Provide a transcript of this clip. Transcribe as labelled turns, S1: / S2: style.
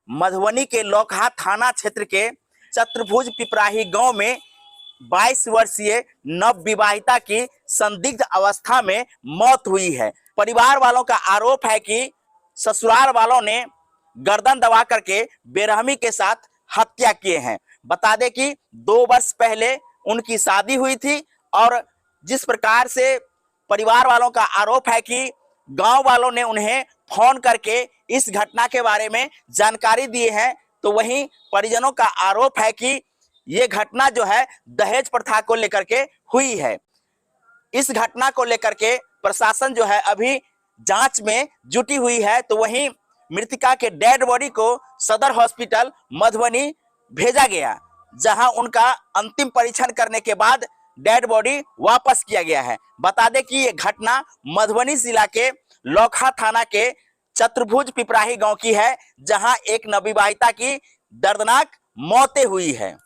S1: मधुबनी के लौकहा थाना क्षेत्र के चतुर्भुज पिपराही गांव में 22 वर्षीय नवविवाहिता की संदिग्ध अवस्था में मौत हुई है। परिवार वालों का आरोप है कि ससुराल वालों ने गर्दन दबा करके बेरहमी के साथ हत्या किए हैं। बता दें कि 2 वर्ष पहले उनकी शादी हुई थी और जिस प्रकार से परिवार वालों का आरोप है कि गांव वालों ने उन्हें फोन करके इस घटना के बारे में जानकारी दी है, तो वहीं परिजनों का आरोप है कि ये घटना जो है दहेज प्रथा को लेकर के हुई है। इस घटना को लेकर के प्रशासन जो है अभी जांच में जुटी हुई है। तो वहीं मृतका के डेड बॉडी को सदर हॉस्पिटल मधुबनी भेजा गया, जहां उनका अंतिम परीक्षण करने के बाद डेड बॉडी वापस किया गया है। बता दें कि ये घटना मधुबनी जिला के लौकहा थाना के चतुर्भुज पिपराही गांव की है, जहां एक नवविवाहिता की दर्दनाक मौतें हुई है।